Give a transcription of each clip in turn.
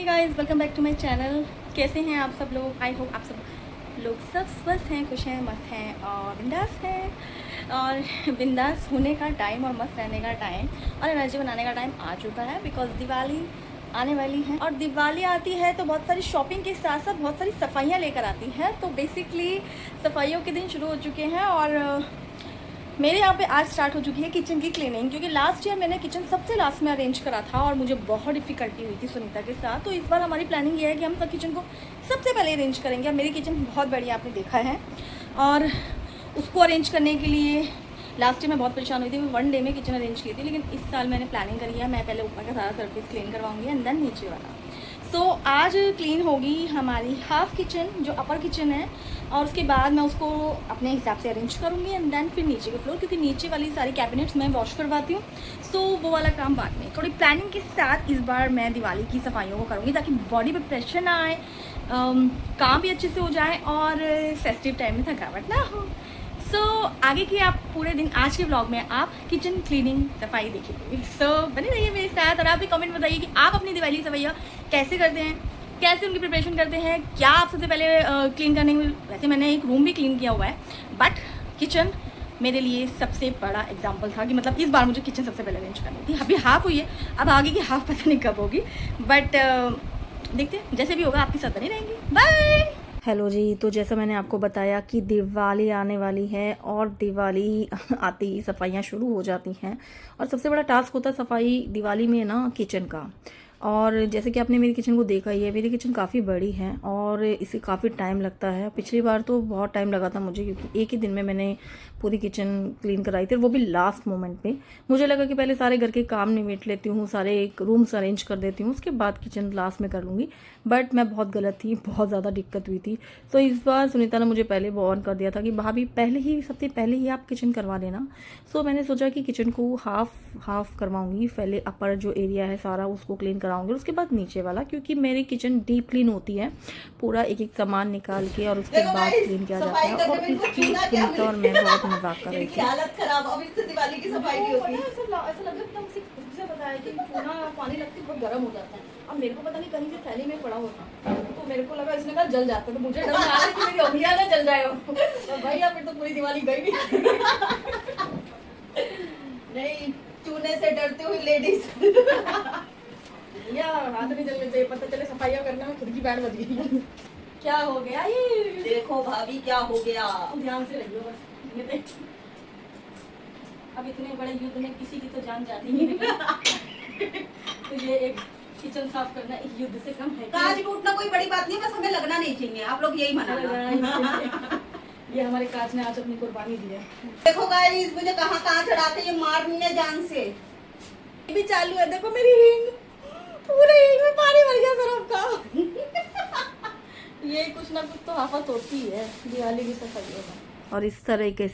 Guys, welcome back to my channel. कैसे हैं आप सब लोग? आई होप आप सब लोग सब स्वस्थ हैं, खुश हैं, मस्त हैं और बिंदास हैं। और बिंदास होने का टाइम और मस्त रहने का टाइम और एनर्जी बनाने का टाइम आ चुका है, बिकॉज दिवाली आने वाली है। और दिवाली आती है तो बहुत सारी शॉपिंग के साथ साथ बहुत सारी सफाइयाँ लेकर आती हैं। तो बेसिकली सफाइयों के दिन शुरू हो चुके हैं और मेरे यहाँ पे आज स्टार्ट हो चुकी है किचन की क्लीनिंग, क्योंकि लास्ट ईयर मैंने किचन सबसे लास्ट में अरेंज करा था और मुझे बहुत डिफ़िकल्टी हुई थी सुनीता के साथ। तो इस बार हमारी प्लानिंग ये है कि हम सब किचन को सबसे पहले अरेंज करेंगे। और मेरी किचन बहुत बढ़िया आपने देखा है, और उसको अरेंज करने के लिए लास्ट ईयर मैं बहुत परेशान हुई थी। मैं 1 डे में किचन अरेंज की थी, लेकिन इस साल मैंने प्लानिंग करी है। मैं पहले ऊपर का सारा सरफेस क्लीन करवाऊँगी एंड देन नीचे वाला। सो आज क्लीन होगी हमारी हाफ किचन, जो अपर किचन है, और उसके बाद मैं उसको अपने हिसाब से अरेंज करूँगी एंड देन फिर नीचे के फ्लोर, क्योंकि नीचे वाली सारी कैबिनेट्स मैं वॉश करवाती हूँ। सो वो वाला काम बाद में। थोड़ी प्लानिंग के साथ इस बार मैं दिवाली की सफाइयों को करूँगी, ताकि बॉडी पे प्रेशर ना आए, काम भी अच्छे से हो जाए और फेस्टिव टाइम में थकावट ना हो। सो आगे की आप पूरे दिन आज के ब्लॉग में आप किचन क्लीनिंग सफाई देखिए। सो बने रहिए मेरे साथ, और आप भी कमेंट बताइए कि आप अपनी दिवाली सफाइयाँ कैसे करते हैं, कैसे उनकी प्रिपरेशन करते हैं, क्या आप सबसे पहले क्लीन करने में। वैसे मैंने एक रूम भी क्लीन किया हुआ है, बट किचन मेरे लिए सबसे बड़ा एग्जाम्पल था कि मतलब इस बार मुझे किचन सबसे पहले अरेंज करनी थी। अभी हाफ हुई है, अब आगे की हाफ पता नहीं कब होगी, बट देखते हैं, जैसे भी होगा आपकी साथ बनी रहेंगी। बाय। हेलो जी, तो जैसा मैंने आपको बताया कि दिवाली आने वाली है और दिवाली आती ही सफाइयाँ शुरू हो जाती हैं। और सबसे बड़ा टास्क होता है सफाई दिवाली में ना किचन का। और जैसे कि आपने मेरी किचन को देखा ही है, मेरी किचन काफ़ी बड़ी है और इसे काफ़ी टाइम लगता है। पिछली बार तो बहुत टाइम लगा था मुझे, क्योंकि एक ही दिन में मैंने पूरी किचन क्लीन कराई थी, और वो भी लास्ट मोमेंट पे। मुझे लगा कि पहले सारे घर के काम निमेट लेती हूँ, सारे रूम्स अरेंज कर देती हूँ, उसके बाद किचन लास्ट में कर लूँगी। बट मैं बहुत गलत थी, बहुत ज़्यादा दिक्कत हुई थी। तो इस बार सुनीता ने मुझे पहले वार्न कर दिया था कि भाभी पहले ही, सबसे पहले ही आप किचन करवा लेना। सो मैंने सोचा कि किचन को हाफ करवाऊँगी। पहले अपर जो एरिया है सारा उसको क्लीन कराऊंगी, उसके बाद नीचे वाला, क्योंकि मेरी किचन डीप क्लीन होती है। पूरा एक एक सामान निकाल के और उसके बाद क्लीन किया जाता है। और इसकी सुनीता और मैं बहुत मजाक कर रही थी। हालत खराब, अभी से दिवाली की सफाई नहीं होती। ऐसा लग रहा है मुझे बताया कि चूना पानी लगती बहुत गर्म हो जाता है। अब मेरे को पता नहीं कहीं से थैली में पड़ा होता, तो मेरे को लगा इसने कहा जल जाता, तो मुझे डर लगा रहा है कि मेरी उंगलियां ना जल जाए। और भाई अब फिर तो पूरी दिवाली गई भी। नहीं, चूने से डरते हुए लेडीज या हाथ नहीं जलने चाहिए, पता चले सफाइयाँ करने में खुद की बैंड बज गई। क्या हो गया ये? देखो भाभी क्या हो गया। ध्यान से रहियो बस। ये देख, अब इतने बड़े युद्ध में किसी की तो जान जाती ही नहीं। तो ये एक किचन साफ करना एक युद्ध से कम है। कांच टूटना कोई बड़ी बात नहीं, बस हमें लगना नहीं चाहिए। आप लोग यही मनाना। ये हमारे कांच ने आज अपनी कुर्बानी दी है। देखो गाइस, मुझे कहाँ कांच अड़ाते, ये मारनी है जान से। ये भी चालू है, देखो मेरी हिंग, पूरे हिंग में पानी भर गया सरफ का। ये कुछ ना कुछ तो आफत होती है दिवाली की सफाइयों में। और इस तरीके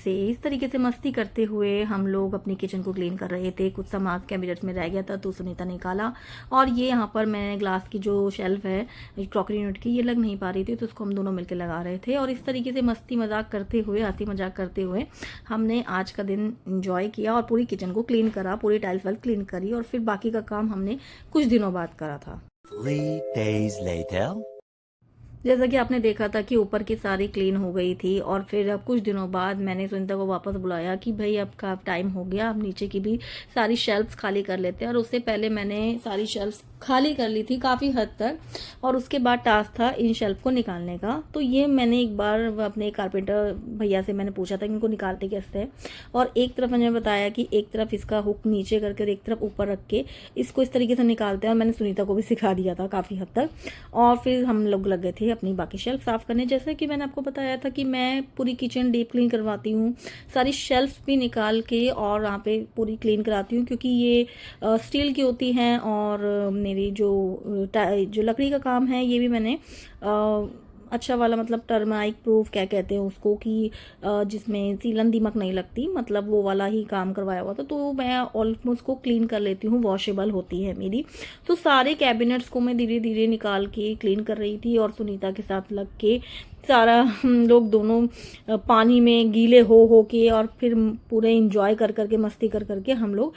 से मस्ती करते हुए हम लोग अपनी किचन को क्लीन कर रहे थे। कुछ सामान कैबिनेट्स में रह गया था तो सुनीता ने निकाला, और ये यहाँ पर मैंने ग्लास की जो शेल्फ है क्रॉकरी यूनिट की, ये लग नहीं पा रही थी, तो उसको हम दोनों मिलकर लगा रहे थे। और इस तरीके से मस्ती मजाक करते हुए, हंसी मजाक करते हुए हमने आज का दिन इंजॉय किया और पूरी किचन को क्लीन करा, पूरी टाइल्स वाइल्स क्लीन करी, और फिर बाकी का काम हमने कुछ दिनों बाद करा था। 3 days later. जैसा कि आपने देखा था कि ऊपर की सारी क्लीन हो गई थी, और फिर अब कुछ दिनों बाद मैंने सुनीता को वापस बुलाया कि भाई अब का टाइम हो गया, अब नीचे की भी सारी शेल्फ्स खाली कर लेते हैं। और उससे पहले मैंने सारी शेल्फ्स खाली कर ली थी काफ़ी हद तक, और उसके बाद टास्क था इन शेल्फ को निकालने का। तो ये मैंने एक बार अपने कारपेंटर भैया से मैंने पूछा था कि इनको निकालते कैसे हैं, और एक तरफ मैंने बताया कि एक तरफ इसका हुक नीचे करके और एक तरफ ऊपर रख के इसको इस तरीके से निकालते हैं, और मैंने सुनीता को भी सिखा दिया था काफ़ी हद तक। और फिर हम लोग लग गए थे अपनी बाकी शेल्फ साफ़ करने। जैसे कि मैंने आपको बताया था कि मैं पूरी किचन डीप क्लीन करवाती हूँ, सारी शेल्फ भी निकाल के और यहाँ पे पूरी क्लीन कराती हूँ, क्योंकि ये स्टील की होती हैं। और मेरी जो लकड़ी का काम है, ये भी मैंने अच्छा वाला, मतलब टर्माइक प्रूफ क्या कहते हैं उसको, कि जिसमें सीलन दीमक नहीं लगती, मतलब वो वाला ही काम करवाया हुआ था। तो मैं ऑलमोस्ट को क्लीन कर लेती हूँ, वॉशेबल होती है मेरी। तो सारे कैबिनेट्स को मैं धीरे धीरे निकाल के क्लीन कर रही थी, और सुनीता के साथ लग के सारा हम लोग दोनों पानी में गीले हो के, और फिर पूरे इंजॉय कर करके, मस्ती कर करके हम लोग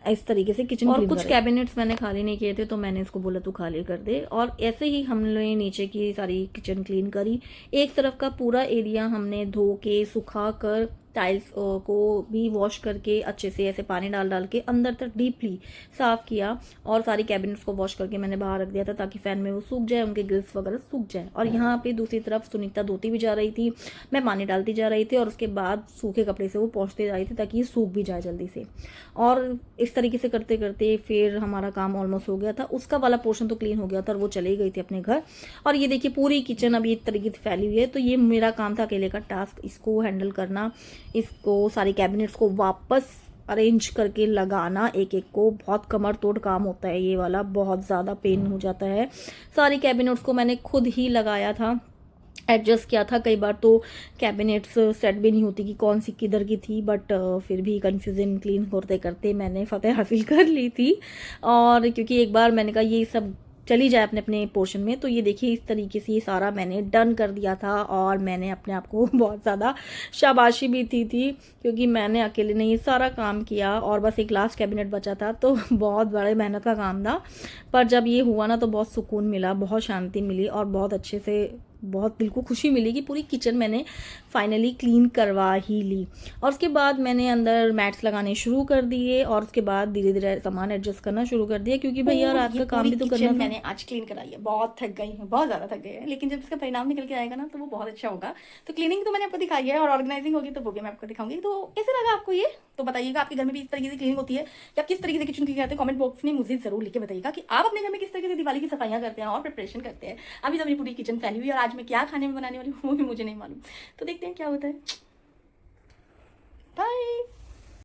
इस तरीके से किचन और कुछ कैबिनेट्स मैंने खाली नहीं किए थे तो मैंने इसको बोला तू खाली कर दे। और ऐसे ही हमने नीचे की सारी किचन क्लीन करी। एक तरफ का पूरा एरिया हमने धो के सुखा कर टाइल्स को भी वॉश करके अच्छे से ऐसे पानी डाल डाल के अंदर तक डीपली साफ किया और सारी कैबिनेट्स को वॉश करके मैंने बाहर रख दिया था ताकि फैन में वो सूख जाए, उनके ग्रिल्स वगैरह सूख जाए। और यहाँ पे दूसरी तरफ सुनीता धोती भी जा रही थी, मैं पानी डालती जा रही थी और उसके बाद सूखे कपड़े से वो पोंछते जा रही थी ताकि ये सूख भी जाए जल्दी से। और इस तरीके से करते करते फिर हमारा काम ऑलमोस्ट हो गया था। उसका वाला पोर्शन तो क्लीन हो गया था और वो चली गई थी अपने घर। और ये देखिए पूरी किचन अभी एक तरीके से फैली हुई है। तो ये मेरा काम था अकेले का टास्क, इसको हैंडल करना, इसको सारी कैबिनेट्स को वापस अरेंज करके लगाना एक एक को। बहुत कमर तोड़ काम होता है ये वाला, बहुत ज़्यादा पेन हो जाता है। सारी कैबिनेट्स को मैंने खुद ही लगाया था, एडजस्ट किया था। कई बार तो कैबिनेट्स सेट भी नहीं होती कि कौन सी किधर की थी, बट फिर भी कंफ्यूजन क्लीन करते करते मैंने फतेह हासिल कर ली थी। और क्योंकि एक बार मैंने कहा ये सब चली जाए अपने अपने पोर्शन में, तो ये देखिए इस तरीके से ये सारा मैंने डन कर दिया था। और मैंने अपने आप को बहुत ज़्यादा शाबाशी भी दी थी क्योंकि मैंने अकेले ने ये सारा काम किया और बस एक लास्ट कैबिनेट बचा था। तो बहुत बड़े मेहनत का काम था, पर जब ये हुआ ना तो बहुत सुकून मिला, बहुत शांति मिली और बहुत अच्छे से, बहुत दिल को खुशी मिली कि पूरी किचन मैंने फाइनली क्लीन करवा ही ली। और उसके बाद मैंने अंदर मैट्स लगाने शुरू कर दिए और उसके बाद धीरे धीरे सामान एडजस्ट करना शुरू कर दिया क्योंकि भैया रात का काम भी तो करना था। मैंने आज क्लीन कराई है, बहुत थक गई हूँ, बहुत ज़्यादा थक गई है, लेकिन जब इसका परिणाम निकल के आएगा ना तो वो बहुत अच्छा होगा। तो क्लीनिंग तो मैंने आपको दिखाई है और ऑर्गेनाइजिंग होगी तो वो भी मैं आपको दिखाऊंगी। तो कैसे लगा आपको ये, तो बताइएगा आपके घर में भी इस तरीके से क्लीनिंग होती है या किस तरीके से किचन क्लीन करते हैं। कमेंट बॉक्स में मुझे जरूर लिख के बताइएगा कि आप अपने घर में किस तरीके से दिवाली की सफाइयाँ करते हैं और प्रिपरेशन करते हैं। अभी तो मेरी पूरी किचन फैली हुई है और आज मैं क्या खाने में बनाने वाली हूँ वो भी मुझे नहीं मालूम, तो देखते हैं क्या होता है। बाय।